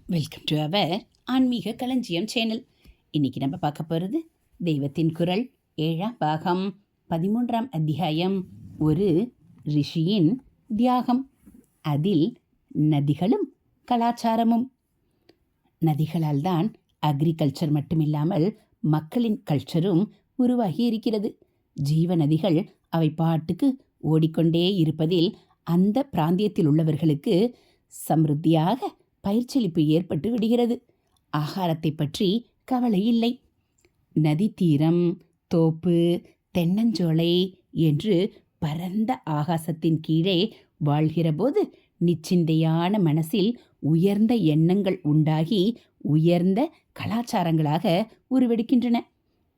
Welcome to our ஆன்மீக களஞ்சியம் channel. இன்னைக்கு நம்ம பார்க்க போகிறது தெய்வத்தின் குரல் 7ஆம் பாகம் 13ஆம் அத்தியாயம், ஒரு ரிஷியின் தியாகம். அதில் நதிகளும் கலாச்சாரமும். நதிகளால் தான் அக்ரிகல்ச்சர் மட்டுமில்லாமல் மக்களின் கல்ச்சரும் உருவாகி இருக்கிறது. ஜீவ நதிகள் அவை பாட்டுக்கு ஓடிக்கொண்டே இருப்பதில் அந்த பிராந்தியத்தில் உள்ளவர்களுக்கு சமிருத்தியாக பயிர்ச்செழிப்பு ஏற்பட்டு விடுகிறது. ஆகாரத்தை பற்றி கவலை இல்லை. நதி தீரம், தோப்பு, தென்னஞ்சோலை என்று பரந்த ஆகாசத்தின் கீழே வாழ்கிறபோது நிச்சிந்தையான மனசில் உயர்ந்த எண்ணங்கள் உண்டாகி உயர்ந்த கலாச்சாரங்களாக உருவெடுக்கின்றன.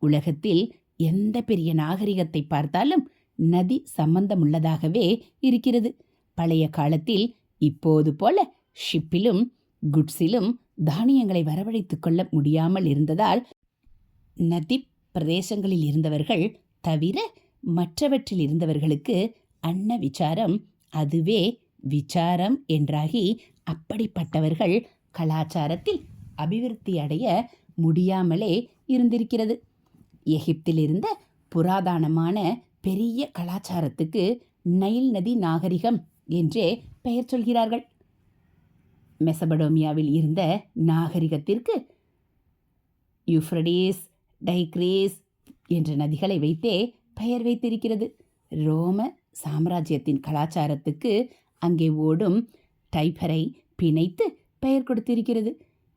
உலகத்தில் எந்த பெரிய நாகரிகத்தை பார்த்தாலும் நதி சம்பந்தமுள்ளதாகவே இருக்கிறது. பழைய காலத்தில் இப்போது போல ஷிப்பிலும் குட்ஸிலும் தானியங்களை வரவழைத்து கொள்ள முடியாமல் இருந்ததால் நதி பிரதேசங்களில் இருந்தவர்கள் தவிர மற்றவற்றில் இருந்தவர்களுக்கு அன்ன விசாரம் அதுவே விசாரம் என்றாகி அப்படிப்பட்டவர்கள் கலாச்சாரத்தில் அபிவிருத்தி அடைய முடியாமலே இருந்திருக்கிறது. எகிப்தில் இருந்த புராதனமான பெரிய கலாச்சாரத்துக்கு நைல் நதி நாகரிகம் என்றே பெயர் சொல்கிறார்கள். மெசபடோமியாவில் இருந்த நாகரிகத்திற்கு யூஃப்ரடீஸ், டைக்ரீஸ் என்ற நதிகளை வைத்தே பெயர் வைத்திருக்கிறது. ரோம சாம்ராஜ்யத்தின் கலாச்சாரத்துக்கு அங்கே ஓடும் டைபரை பிணைத்து பெயர் கொடுத்திருக்கிறது.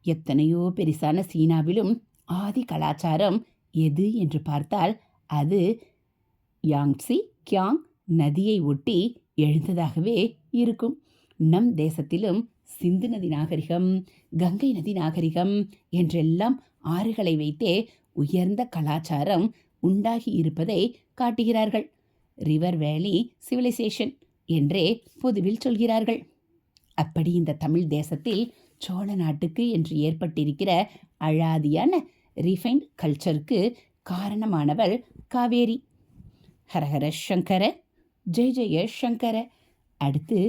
எத்தனையோ பெரிசான சீனாவிலும் ஆதி கலாச்சாரம் எது என்று பார்த்தால் அது யாங்ஸி கியாங் நதியை ஒட்டி எழுந்ததாகவே இருக்கும். நம் தேசத்திலும் சிந்து நதி நாகரிகம், கங்கை நதி நாகரிகம் என்றெல்லாம் ஆறுகளை வைத்தே உயர்ந்த கலாச்சாரம் உண்டாகி இருப்பதை காட்டுகிறார்கள். ரிவர் வேலி சிவிலைசேஷன் என்றே பொதுவில் சொல்கிறார்கள். அப்படி இந்த தமிழ் தேசத்தில் சோழ நாட்டுக்கு என்று ஏற்பட்டிருக்கிற அழாதியான ரிஃபைன்ட் கல்ச்சருக்கு காரணமானவள் காவேரி. ஹரஹர சங்கர, ஜெய ஜெய சங்கர. அடுத்து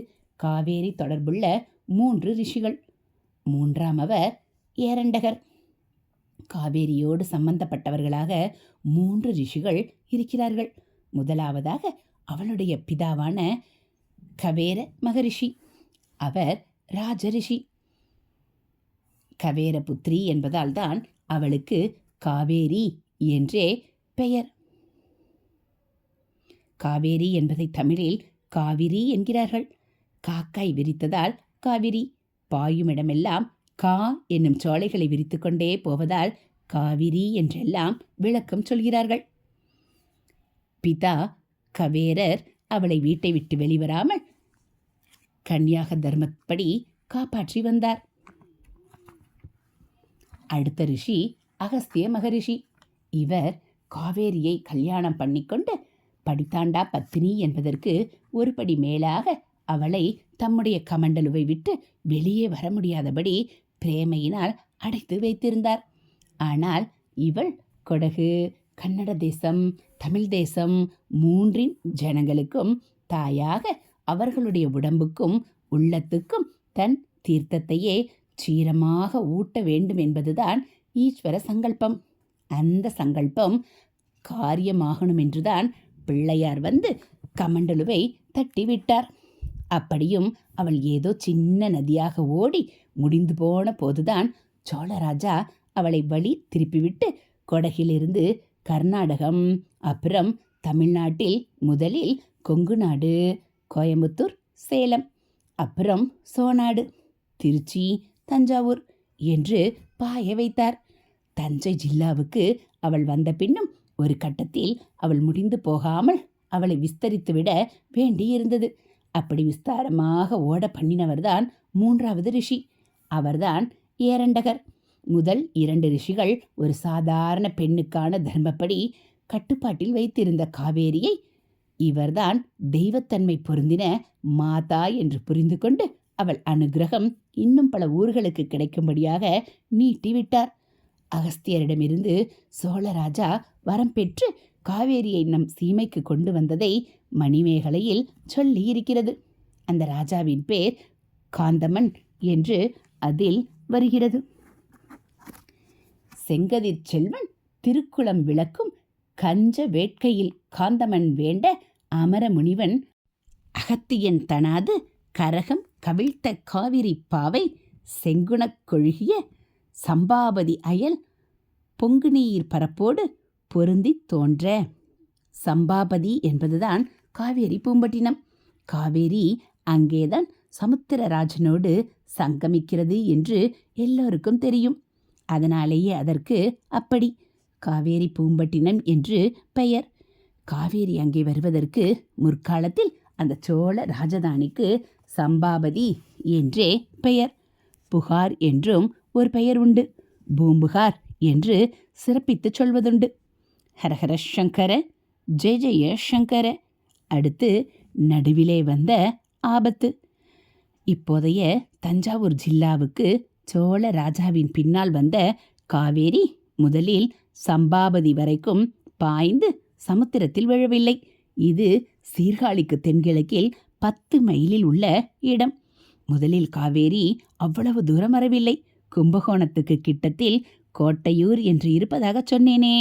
காவேரி தொடர்புள்ள 3 ரிஷிகள். 3ஆமவர் ஏரண்டகர். காவேரியோடு சம்பந்தப்பட்டவர்களாக 3 ரிஷிகள் இருக்கிறார்கள். முதலாவதாக அவளுடைய பிதாவான கவேர மகரிஷி. அவர் ராஜரிஷி. கவேர புத்திரி என்பதால் தான் அவளுக்கு காவேரி என்றே பெயர். காவேரி என்பதை தமிழில் காவிரி என்கிறார்கள். காக்காய் விரித்ததால் காவிரி, பாயுமிடமெல்லாம் கா என்னும் சோலைகளை விரித்து கொண்டே போவதால் காவிரி என்றெல்லாம் விளக்கம் சொல்கிறார்கள். பிதா கவேரர் அவளை வீட்டை விட்டு வெளிவராமல் கன்னியாக தர்மப்படி காப்பாற்றி வந்தார். அடுத்த ரிஷி அகஸ்திய மகரிஷி. இவர் காவேரியை கல்யாணம் பண்ணிக்கொண்டு படித்தாண்டா பத்தினி என்பதற்கு ஒரு படி மேலாக அவளை தம்முடைய கமண்டலுவை விட்டு வெளியே வர முடியாதபடி பிரேமையினால் அடைத்து வைத்திருந்தார். ஆனால் இவள் கொடகு, கன்னட தேசம், தமிழ் தேசம் 3 ஜனங்களுக்கும் தாயாக அவர்களுடைய உடம்புக்கும் உள்ளத்துக்கும் தன் தீர்த்தத்தையே சீரமாக ஊட்ட வேண்டும் என்பதுதான் ஈஸ்வர சங்கல்பம். அந்த சங்கல்பம் காரியமாகணும் என்றுதான் பிள்ளையார் வந்து கமண்டலுவை தட்டிவிட்டார். அப்படியும் அவள் ஏதோ சின்ன நதியாக ஓடி முடிந்து போன போதுதான் சோழராஜா அவளை வழி திருப்பிவிட்டு கொடகிலிருந்து கர்நாடகம், அப்புறம் தமிழ்நாட்டில் முதலில் கொங்கு நாடு, கோயம்புத்தூர், சேலம், அப்புறம் சோனாடு, திருச்சி, தஞ்சாவூர் என்று பாய வைத்தார். தஞ்சை ஜில்லாவுக்கு அவள் வந்த பின்னும் ஒரு கட்டத்தில் அவள் முடிந்து போகாமல் அவளை விஸ்தரித்துவிட வேண்டியிருந்தது. அப்படி விஸ்தாரமாக ஓட பண்ணினவர்தான் 3வது ரிஷி. அவர்தான் ஏரண்டகர். முதல் 2 ரிஷிகள் ஒரு சாதாரண பெண்ணுக்கான தர்மப்படி கட்டுப்பாட்டில் வைத்திருந்த காவேரியை இவர்தான் தெய்வத்தன்மை பொருந்தின மாதா என்று புரிந்து கொண்டு அவள் அனுகிரகம் இன்னும் பல ஊர்களுக்கு கிடைக்கும்படியாக நீட்டிவிட்டார். அகஸ்தியரிடமிருந்து சோழராஜா வரம் பெற்று காவேரியை நம் சீமைக்கு கொண்டு வந்ததை மணிமேகலையில் சொல்லி இருக்கிறது. அந்த ராஜாவின் பேர் காந்தமன் என்று அதில் வருகிறது. செங்கதிர் செல்வன் திருக்குளம் விளக்கும் கஞ்ச வேட்கையில் காந்தமன் வேண்ட அமர முனிவன் அகத்தியன் தனாது கரகம் கவிழ்த்த காவிரி பாவை செங்குணக் கொழுகிய சம்பாபதி அயல் பொங்குநீர் பரப்போடு பொருந்தி தோன்ற. சம்பாபதி என்பதுதான் காவேரி பூம்பட்டினம். காவேரி அங்கேதான் சமுத்திரராஜனோடு சங்கமிக்கிறது என்று எல்லோருக்கும் தெரியும். அதனாலேயே அதற்கு அப்படி காவேரி பூம்பட்டினம் என்று பெயர். காவேரி அங்கே வருவதற்கு முற்காலத்தில் அந்த சோழ ராஜதானிக்கு சம்பாபதி என்றே பெயர். புகார் என்றும் ஒரு பெயர் உண்டு. பூம்புகார் என்று சிறப்பித்து சொல்வதுண்டு. ஹரஹர சங்கர, ஜெய ஜெய சங்கர. அடுத்து நடுவிலே வந்த ஆபத்து. இப்போதைய தஞ்சாவூர் ஜில்லாவுக்கு சோழ ராஜாவின் பின்னால் வந்த காவேரி முதலில் சம்பாபதி வரைக்கும் பாய்ந்து சமுத்திரத்தில் விழவில்லை. இது சீர்காழிக்கு தென்கிழக்கில் 10 மைலில் உள்ள இடம். முதலில் காவேரி அவ்வளவு தூரம் வரவில்லை. கும்பகோணத்துக்கு கிட்டத்தில் கோட்டையூர் என்று இருப்பதாக சொன்னேனே,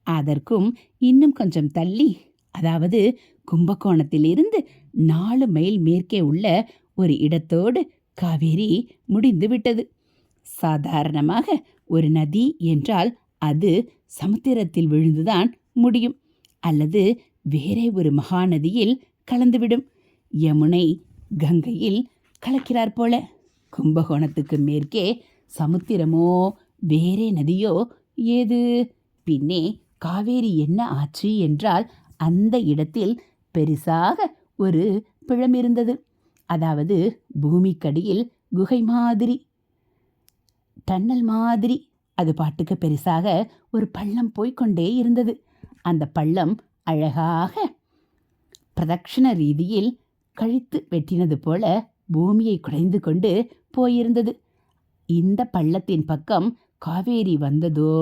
அதற்கும் இன்னும் கொஞ்சம் தள்ளி, அதாவது கும்பகோணத்திலிருந்து 4 மைல் மேற்கே உள்ள ஒரு இடத்தோடு காவேரி முடிந்து விட்டது. சாதாரணமாக ஒரு நதி என்றால் அது சமுத்திரத்தில் விழுந்துதான் முடியும், அல்லது வேறே ஒரு மகாநதியில் கலந்துவிடும். யமுனை கங்கையில் கலக்கிறார் போல. கும்பகோணத்துக்கு மேற்கே சமுத்திரமோ வேறே நதியோ ஏது? பின்னே காவேரி என்ன ஆச்சு என்றால், அந்த இடத்தில் பெரிசாக ஒரு பிழம் இருந்தது. அதாவது பூமிக்கடியில் குகை மாதிரி, டன்னல் மாதிரி. அது பாட்டுக்கு பெரிசாக ஒரு பள்ளம் போய்கொண்டே இருந்தது. அந்த பள்ளம் அழகாக பிரதட்சண ரீதியில் கழித்து வெட்டினது போல பூமியை குடைந்து கொண்டு போயிருந்தது. இந்த பள்ளத்தின் பக்கம் காவேரி வந்ததோ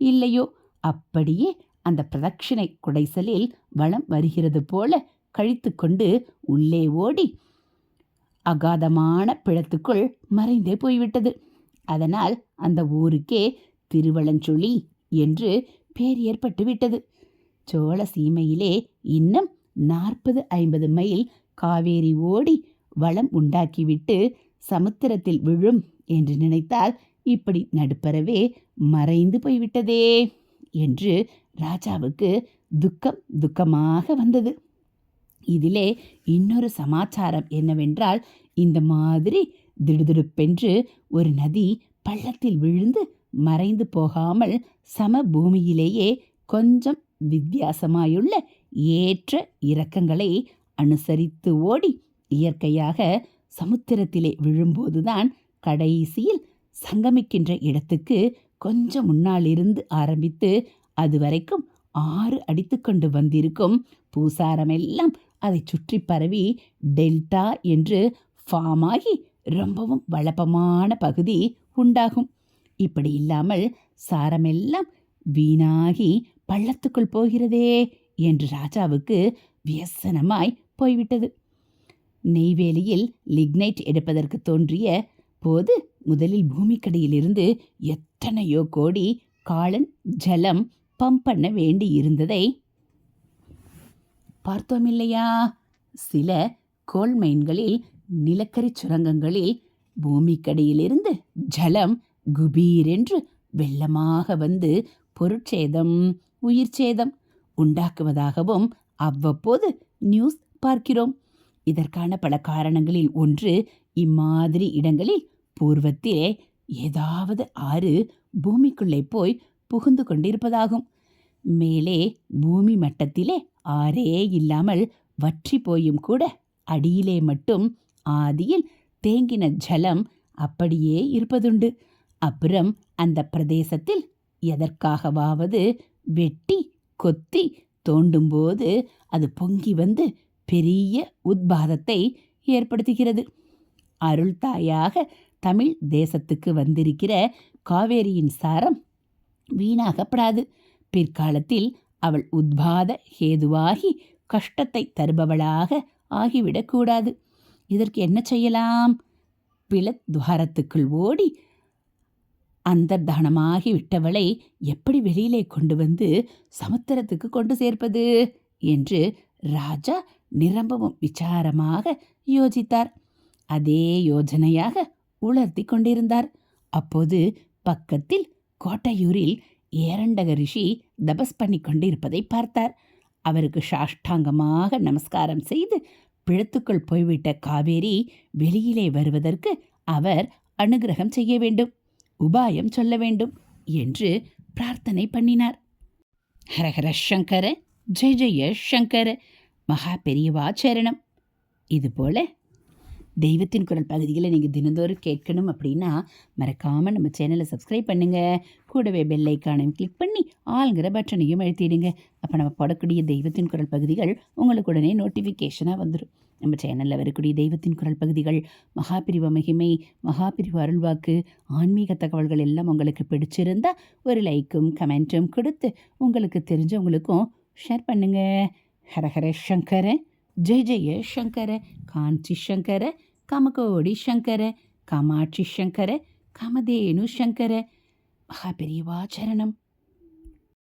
இல்லையோ, அப்படியே அந்த பிரதட்சிணை குடைசலில் வளம் வருகிறது போல கழித்து கொண்டு உள்ளே ஓடி அகாதமான பிளத்துக்குள் மறைந்தே போய்விட்டது. அதனால் அந்த ஊருக்கே திருவலஞ்சுழி என்று பேர் ஏற்பட்டு விட்டது. சோழ சீமையிலே இன்னும் 40-50 மைல் காவேரி ஓடி வளம் உண்டாக்கிவிட்டு சமுத்திரத்தில் விழும் என்று நினைத்தால் இப்படி நடுப்பரவே மறைந்து போய்விட்டதே என்று ராஜாவுக்கு துக்கமாக வந்தது. இதிலே இன்னொரு சமாச்சாரம் என்னவென்றால், இந்த மாதிரி திடுதிடுப்பென்று ஒரு நதி பள்ளத்தில் விழுந்து மறைந்து போகாமல் சம பூமியிலேயே கொஞ்சம் வித்தியாசமாயுள்ள ஏற்ற இறக்கங்களை அனுசரித்து ஓடி இயற்கையாக சமுத்திரத்திலே விழும்போதுதான் கடைசியில் சங்கமிக்கின்ற இடத்துக்கு கொஞ்சம் முன்னாலிருந்து ஆரம்பித்து அதுவரைக்கும் 6 அடித்து கொண்டு வந்திருக்கும் பூசாரமெல்லாம் அதை சுற்றி பரவி டெல்டா என்று ஃபார்ம் ஆகி ரொம்பவும் வளப்பமான பகுதி உண்டாகும். இப்படி இல்லாமல் சாரமெல்லாம் வீணாகி பள்ளத்துக்குள் போகிறதே என்று ராஜாவுக்கு வியசனமாய் போய்விட்டது. நெய்வேலியில் லிக்னைட் எடுப்பதற்கு தோன்றிய போது முதலில் பூமிக்கடியிலிருந்து எத்தனையோ கோடி காலன் ஜலம் பம்ப் பண்ண வேண்டி இருந்ததை பார்த்தோம் இல்லையா? சில கோல் மைன்களில், நிலக்கரி சுரங்கங்களில் பூமிக்கடியிலிருந்து ஜலம் குபீரென்று வெள்ளமாக வந்து பொருட்சேதம், உயிர் சேதம் உண்டாக்குவதாகவும் அவ்வப்போது நியூஸ் பார்க்கிறோம். இதற்கான பல காரணங்களில் ஒன்று, இம்மாதிரி இடங்களில் பூர்வத்திலே ஏதாவது ஆறு பூமிக்குள்ளே போய் புகுந்து கொண்டிருப்பதாகும். மேலே பூமி மட்டத்திலே ஆறே இல்லாமல் வற்றி போயும் கூட அடியிலே மட்டும் ஆதியில் தேங்கின ஜலம் அப்படியே இருப்பதுண்டு. அப்புறம் அந்த பிரதேசத்தில் எதற்காகவாவது வெட்டி கொத்தி தோண்டும்போது அது பொங்கி வந்து பெரிய உத்பாதத்தை ஏற்படுத்துகிறது. அருள் தாயாக தமிழ் தேசத்துக்கு வந்திருக்கிற காவேரியின் சாரம் வீணாகப்படாது. பிற்காலத்தில் அவள் உத்பாத ஹேதுவாகி கஷ்டத்தை தருபவளாக ஆகிவிடக்கூடாது. இதற்கு என்ன செய்யலாம்? பிளத்வாரத்துக்குள் ஓடி அந்தர்தானமாகி விட்டவளை எப்படி வெளியிலே கொண்டு வந்து சமுத்திரத்துக்கு கொண்டு சேர்ப்பது என்று ராஜா நிரம்பவும் விசாரமாக யோசித்தார். அதே யோசனையாக உலர்த்தி கொண்டிருந்தார். அப்போது பக்கத்தில் கோட்டையூரில் ஏரண்டக ரிஷி தபஸ் பண்ணி கொண்டிருப்பதை பார்த்தார். அவருக்கு சாஷ்டாங்கமாக நமஸ்காரம் செய்து பிழத்துக்குள் போய்விட்ட காவேரி வெளியிலே வருவதற்கு அவர் அனுகிரகம் செய்ய வேண்டும், உபாயம் சொல்ல வேண்டும் என்று பிரார்த்தனை பண்ணினார். ஹரஹர சங்கர, ஜெய ஜெய சங்கர, மகா பெரியவா சரணம். இதுபோல் தெய்வத்தின் குரல் பகுதிகளை நீங்கள் தினந்தோறும் கேட்கணும் அப்படின்னா மறக்காமல் நம்ம சேனலை சப்ஸ்கிரைப் பண்ணுங்கள். கூடவே பெல் ஐக்கானையும் கிளிக் பண்ணி ஆளுங்கிற பட்டனையும் அழுத்திடுங்க. அப்போ நம்ம போடக்கூடிய தெய்வத்தின் குரல் பகுதிகள் உங்களுக்கு உடனே நோட்டிஃபிகேஷனாக வந்துடும். நம்ம சேனலில் வரக்கூடிய தெய்வத்தின் குரல் பகுதிகள் மகாபிரிவ மகிமை, மகாபிரிவ அருள்வாக்கு, ஆன்மீக தகவல்கள் எல்லாம் உங்களுக்கு பிடிச்சிருந்தா ஒரு லைக்கும் கமெண்ட்டும் கொடுத்து உங்களுக்கு தெரிஞ்சவங்களுக்கும் ஷேர் பண்ணுங்கள். ஹரஹர சங்கர, ஜெய ஜெய சங்கர, காஞ்சி சங்கர, காமகோடி சங்கர, காமாட்சி சங்கர, காமதேனு சங்கர, மகா பெரியவா சரணம்.